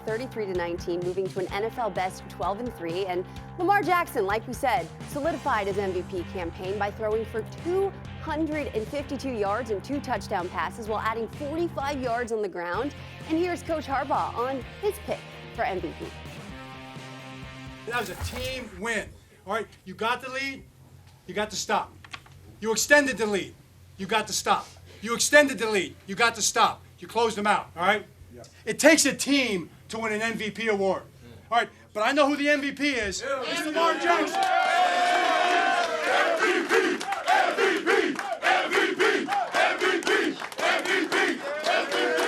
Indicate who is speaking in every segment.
Speaker 1: 33-19, moving to an NFL best 12-3. And Lamar Jackson, like we said, solidified his MVP campaign by throwing for 252 yards and 2 touchdown passes while adding 45 yards on the ground. And here's Coach Harbaugh on his pick for MVP.
Speaker 2: That was a team win. All right, you got the lead, you got to stop. You extended the lead, you got to stop. You extended the lead, you got to stop. You closed them out, all right? Yeah. It takes a team to win an MVP award. All right, but I know who the MVP is. Yeah. It's Lamar Jackson. MVP, MVP, MVP, MVP, MVP, MVP.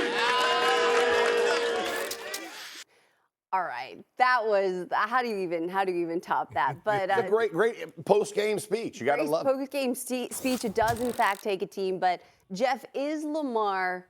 Speaker 1: All right, that was how do you even top that? But
Speaker 3: it's a great post-game speech. You got to love it.
Speaker 1: Post-game speech. It does in fact take a team. But Jeff, is Lamar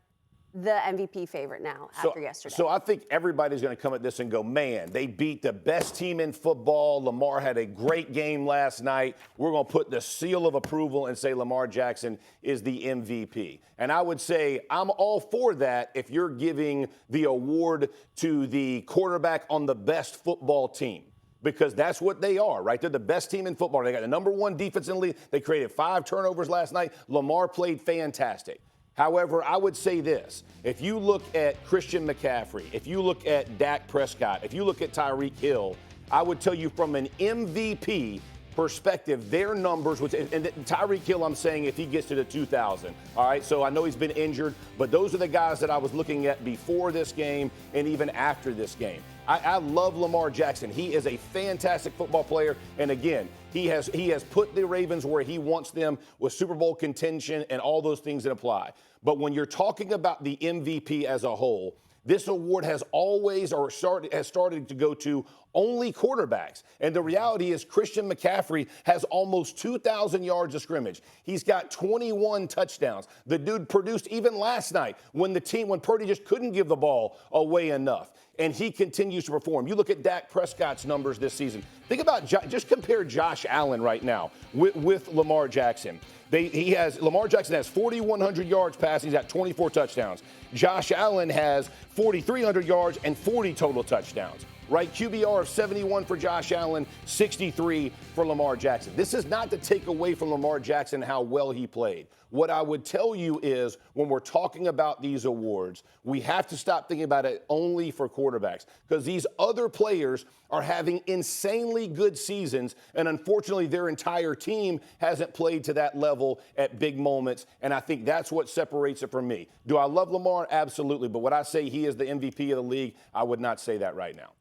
Speaker 1: the MVP favorite now after yesterday?
Speaker 3: So I think everybody's going to come at this and go, man, they beat the best team in football. Lamar had a great game last night. We're going to put the seal of approval and say Lamar Jackson is the MVP. And I would say I'm all for that if you're giving the award to the quarterback on the best football team. Because that's what they are, right? They're the best team in football. They got the #1 defense in the league. They created 5 turnovers last night. Lamar played fantastic. However, I would say this. If you look at Christian McCaffrey, if you look at Dak Prescott, if you look at Tyreek Hill, I would tell you from an MVP perspective, their numbers, and Tyreek Hill, I'm saying if he gets to the 2,000, all right? So I know he's been injured, but those are the guys that I was looking at before this game and even after this game. I love Lamar Jackson. He is a fantastic football player, and again, he has put the Ravens where he wants them with Super Bowl contention and all those things that apply. But when you're talking about the MVP as a whole, this award has started to go to only quarterbacks. And the reality is Christian McCaffrey has almost 2,000 yards of scrimmage. He's got 21 touchdowns. The dude produced even last night when Purdy just couldn't give the ball away enough. And he continues to perform. You look at Dak Prescott's numbers this season. Think about, just compare Josh Allen right now with Lamar Jackson. Lamar Jackson has 4,100 yards passing. He's got 24 touchdowns. Josh Allen has 4,300 yards and 40 total touchdowns. Right? QBR of 71 for Josh Allen, 63 for Lamar Jackson. This is not to take away from Lamar Jackson how well he played. What I would tell you is when we're talking about these awards, we have to stop thinking about it only for quarterbacks because these other players are having insanely good seasons, and unfortunately their entire team hasn't played to that level at big moments, and I think that's what separates it from me. Do I love Lamar? Absolutely, but would I say he is the MVP of the league? I would not say that right now.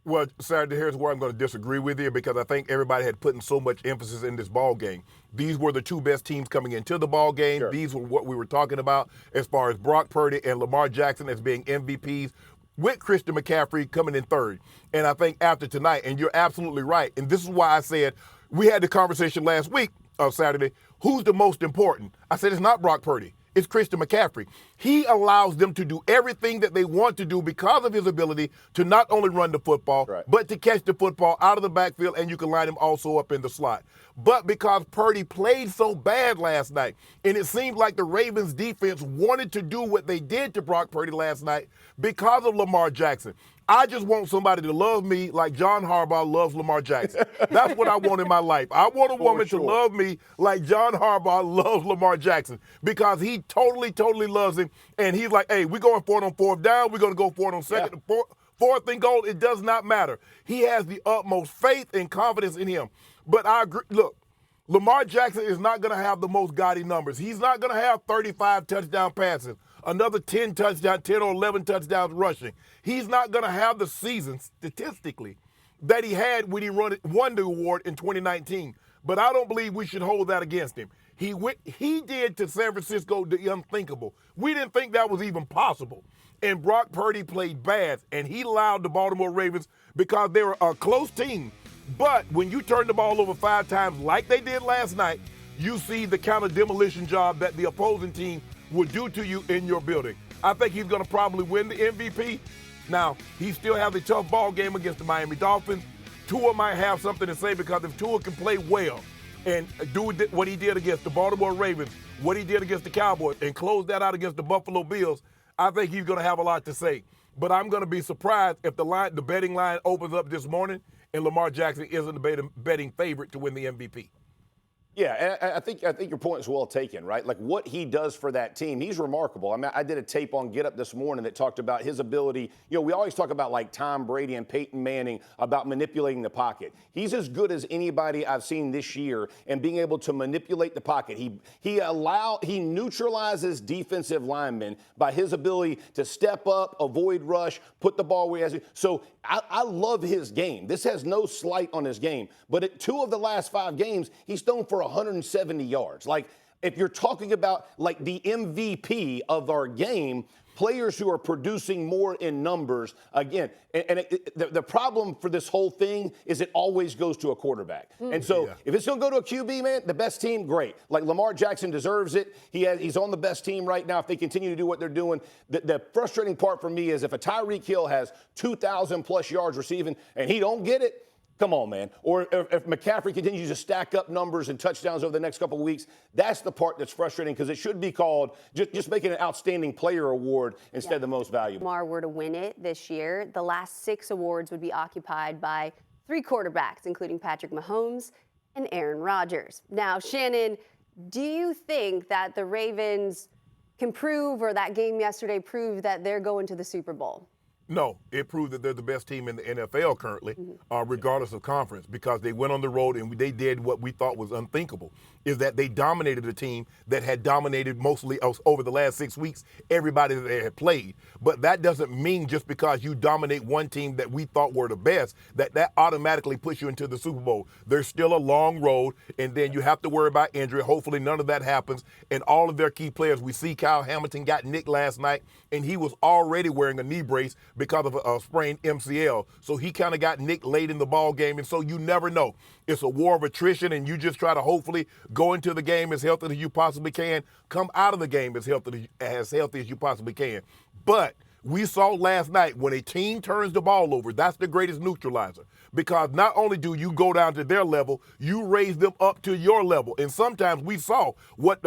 Speaker 4: Well, Saturday, here's where I'm going to disagree with you because I think everybody had put in so much emphasis in this ball game. These were the 2 best teams coming into the ball game. Sure. These were what we were talking about as far as Brock Purdy and Lamar Jackson as being MVPs with Christian McCaffrey coming in 3rd. And I think after tonight, and you're absolutely right, and this is why I said we had the conversation last week of Saturday, who's the most important? I said it's not Brock Purdy. It's Christian McCaffrey. He allows them to do everything that they want to do because of his ability to not only run the football, right, but to catch the football out of the backfield, and you can line him also up in the slot. But because Purdy played so bad last night, and it seemed like the Ravens defense wanted to do what they did to Brock Purdy last night because of Lamar Jackson. I just want somebody to love me like John Harbaugh loves Lamar Jackson. That's what I want in my life. I want a woman to love me like John Harbaugh loves Lamar Jackson because he totally loves him. And he's like, hey, we're going for it on 4th down. We're going to go for it on 2nd, 4th and goal. It does not matter. He has the utmost faith and confidence in him. But I agree. Look, Lamar Jackson is not going to have the most gaudy numbers. He's not going to have 35 touchdown passes, another 10 or 11 touchdowns rushing. He's not going to have the season statistically that he had when he won the award in 2019. But I don't believe we should hold that against him. He did to San Francisco the unthinkable. We didn't think that was even possible. And Brock Purdy played bad, and he allowed the Baltimore Ravens because they were a close team. But when you turn the ball over 5 times like they did last night, you see the kind of demolition job that the opposing team will do to you in your building. I think he's going to probably win the MVP. Now, he still has a tough ball game against the Miami Dolphins. Tua might have something to say because if Tua can play well and do what he did against the Baltimore Ravens, what he did against the Cowboys, and close that out against the Buffalo Bills, I think he's going to have a lot to say. But I'm going to be surprised if the betting line opens up this morning and Lamar Jackson isn't the betting favorite to win the MVP.
Speaker 3: Yeah, and I think your point is well taken, right? Like what he does for that team, he's remarkable. I mean, I did a tape on Get Up this morning that talked about his ability. You know, we always talk about like Tom Brady and Peyton Manning about manipulating the pocket. He's as good as anybody I've seen this year in being able to manipulate the pocket. He neutralizes defensive linemen by his ability to step up, avoid rush, put the ball where he has to. So I love his game. This has no slight on his game. But at 2 of the last 5 games, he's thrown for 170 yards. Like, if you're talking about like the MVP of our game, players who are producing more in numbers, again, the problem for this whole thing is it always goes to a quarterback. And so if it's going to go to a QB, man, the best team, great. Like Lamar Jackson deserves it. He's on the best team right now if they continue to do what they're doing. The frustrating part for me is if a Tyreek Hill has 2,000-plus yards receiving and he don't get it, come on, man. Or if McCaffrey continues to stack up numbers and touchdowns over the next couple of weeks, that's the part that's frustrating because it should be called just making an outstanding player award instead of the most valuable.
Speaker 1: Lamar were to win it this year, the last 6 awards would be occupied by 3 quarterbacks, including Patrick Mahomes and Aaron Rodgers. Now, Shannon, do you think that the Ravens can prove, or that game yesterday proved, that they're going to the Super Bowl?
Speaker 4: No, it proved that they're the best team in the NFL currently, regardless of conference, because they went on the road and they did what we thought was unthinkable, is that they dominated a team that had dominated mostly over the last 6 weeks, everybody that they had played. But that doesn't mean just because you dominate one team that we thought were the best, that automatically puts you into the Super Bowl. There's still a long road, and then you have to worry about injury. Hopefully none of that happens. And all of their key players, we see Kyle Hamilton got nicked last night, and he was already wearing a knee brace because of a sprained MCL. So he kind of got nicked late in the ball game, and so you never know. It's a war of attrition, and you just try to hopefully go into the game as healthy as you possibly can, come out of the game as healthy as you possibly can. But we saw last night when a team turns the ball over, that's the greatest neutralizer. Because not only do you go down to their level, you raise them up to your level. And sometimes we saw what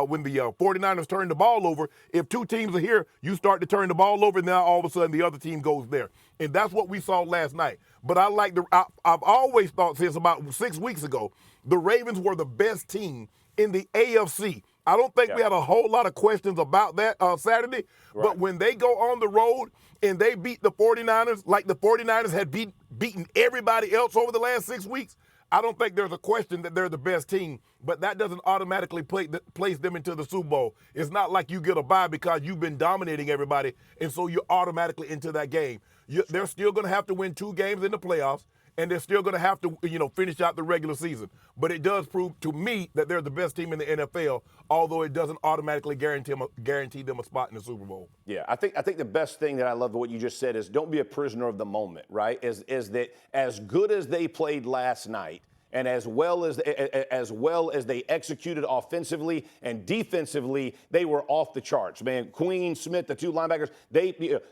Speaker 4: when the 49ers turned the ball over, if 2 teams are here, you start to turn the ball over, and now all of a sudden the other team goes there. And that's what we saw last night. But I've always thought since about 6 weeks ago, the Ravens were the best team in the AFC. I don't think we had a whole lot of questions about that Saturday. Right. But when they go on the road and they beat the 49ers, like the 49ers had beaten everybody else over the last 6 weeks, I don't think there's a question that they're the best team. But that doesn't automatically place them into the Super Bowl. It's not like you get a bye because you've been dominating everybody, and so you're automatically into that game. They're still going to have to win 2 games in the playoffs, and they're still going to have to, finish out the regular season. But it does prove to me that they're the best team in the NFL, although it doesn't automatically guarantee them a spot in the Super Bowl.
Speaker 3: Yeah, I think the best thing that I love what you just said is don't be a prisoner of the moment, right? Is that as good as they played last night, and as well as they executed offensively and defensively, they were off the charts. Man, Queen, Smith, the 2 linebackers,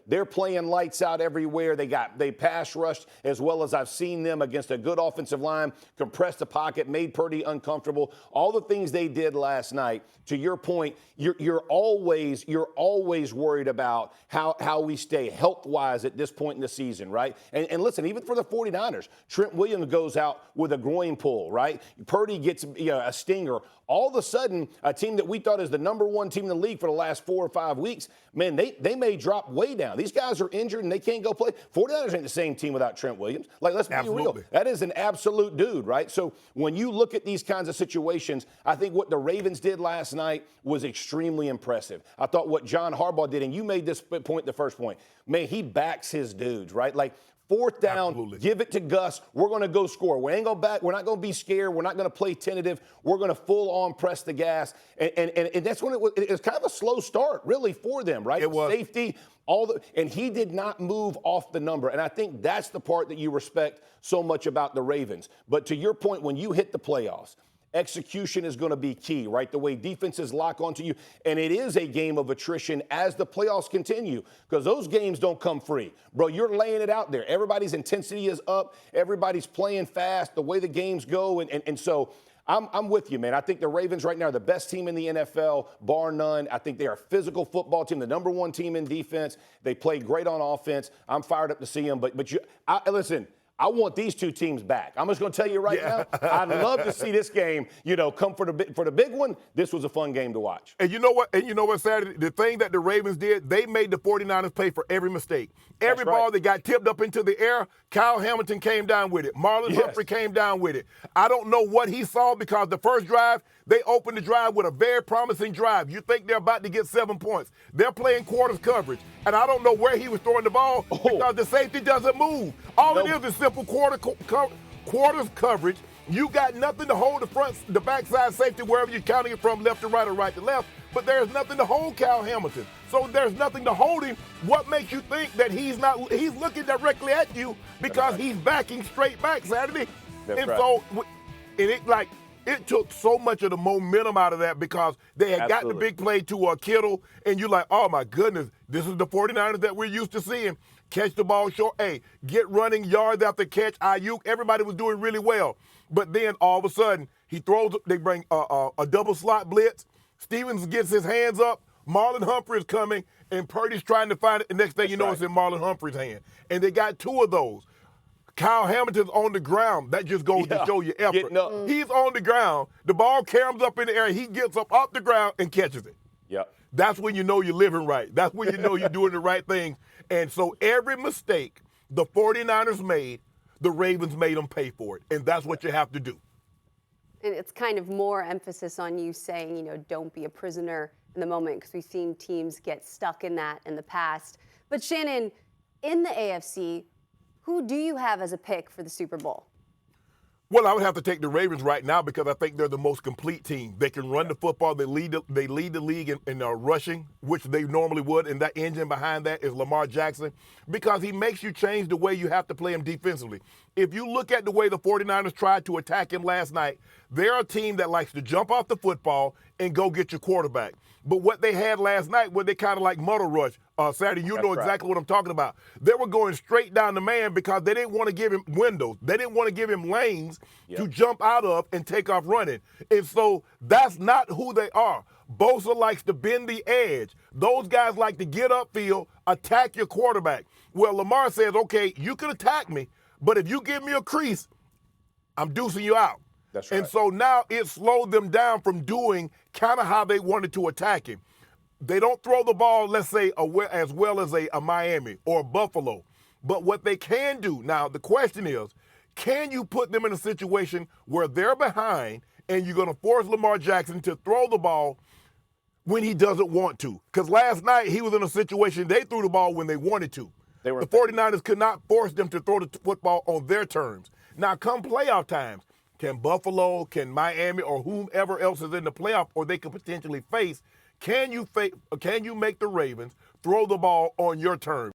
Speaker 3: they're playing lights out everywhere. They pass rushed as well as I've seen them against a good offensive line, compressed the pocket, made Purdy uncomfortable. All the things they did last night. To your point, you're always worried about how we stay health-wise at this point in the season, right? And listen, even for the 49ers, Trent Williams goes out with a groin pull, right? Purdy gets a stinger. All of a sudden, a team that we thought is the number 1 team in the league for the last 4 or 5 weeks, man, they may drop way down. These guys are injured and they can't go play. 49ers ain't the same team without Trent Williams. Like, let's be real. That is an absolute dude, right? So when you look at these kinds of situations, I think what the Ravens did last night was extremely impressive. I thought what John Harbaugh did, and you made this point, the first point, man, he backs his dudes, right? Like, 4th down, give it to Gus. We're going to go score. We ain't going back. We're not going to be scared. We're not going to play tentative. We're going to full-on press the gas. And that's when it was kind of a slow start, really, for them, right?
Speaker 4: It was.
Speaker 3: Safety, and he did not move off the number. And I think that's the part that you respect so much about the Ravens. But to your point, when you hit the playoffs, execution is going to be key, right? The way defenses lock onto you. And it is a game of attrition as the playoffs continue because those games don't come free. Bro, you're laying it out there. Everybody's intensity is up. Everybody's playing fast, the way the games go. And so I'm with you, man. I think the Ravens right now are the best team in the NFL, bar none. I think they are a physical football team, the number one team in defense. They play great on offense. I'm fired up to see them. But listen, I want these two teams back. I'm just going to tell you right now, I'd love to see this game, come for the big one. This was a fun game to watch.
Speaker 4: And you know what, Saturday? The thing that the Ravens did, they made the 49ers pay for every mistake. Every ball that got tipped up into the air, Kyle Hamilton came down with it. Marlon Humphrey came down with it. I don't know what he saw because the first drive, they opened the drive with a very promising drive. You think they're about to get 7 points. They're playing quarters coverage. And I don't know where he was throwing the ball because the safety doesn't move. All it is simple quarters coverage. You got nothing to hold the backside safety wherever you're counting it from, left to right or right to left. But there's nothing to hold Kyle Hamilton. So there's nothing to hold him. What makes you think that he's looking directly at you because he's backing straight back, Saturday? So it took so much of the momentum out of that because they had got the big play to Kittle, and you're like, oh, my goodness, this is the 49ers that we're used to seeing. Catch the ball short. Hey, get running yards after catch. Ayuk, everybody was doing really well. But then all of a sudden, they bring a double slot blitz. Stevens gets his hands up. Marlon Humphrey is coming, and Purdy's trying to find it. The next thing you know, it's in Marlon Humphrey's hand. And they got two of those. Kyle Hamilton's on the ground. That just goes to show you effort. He's on the ground. The ball caroms up in the air. He gets up off the ground and catches it.
Speaker 3: Yep.
Speaker 4: That's when you know you're living right. That's when you know you're doing the right thing. And so every mistake the 49ers made, the Ravens made them pay for it. And that's what you have to do.
Speaker 1: And it's kind of more emphasis on you saying, don't be a prisoner in the moment, because we've seen teams get stuck in that in the past. But Shannon, in the AFC, who do you have as a pick for the Super Bowl?
Speaker 4: Well, I would have to take the Ravens right now because I think they're the most complete team. They can run the football. They lead the league in rushing, which they normally would, and that engine behind that is Lamar Jackson because he makes you change the way you have to play him defensively. If you look at the way the 49ers tried to attack him last night, they're a team that likes to jump off the football and go get your quarterback. But what they had last night, where they kind of like muddle rush, Saturday, you know exactly what I'm talking about. They were going straight down the man because they didn't want to give him windows. They didn't want to give him lanes to jump out of and take off running. And so that's not who they are. Bosa likes to bend the edge. Those guys like to get upfield, attack your quarterback. Well, Lamar says, okay, you can attack me, but if you give me a crease, I'm deucing you out.
Speaker 3: That's right.
Speaker 4: And so now it slowed them down from doing kind of how they wanted to attack him. They don't throw the ball, let's say, as well as a Miami or a Buffalo. But what they can do, now the question is, can you put them in a situation where they're behind and you're going to force Lamar Jackson to throw the ball when he doesn't want to? Because last night he was in a situation they threw the ball when they wanted to. The 49ers could not force them to throw the football on their terms. Now, come playoff times, can Buffalo, can Miami, or whomever else is in the playoff, or they could potentially face, can you make the Ravens throw the ball on your terms?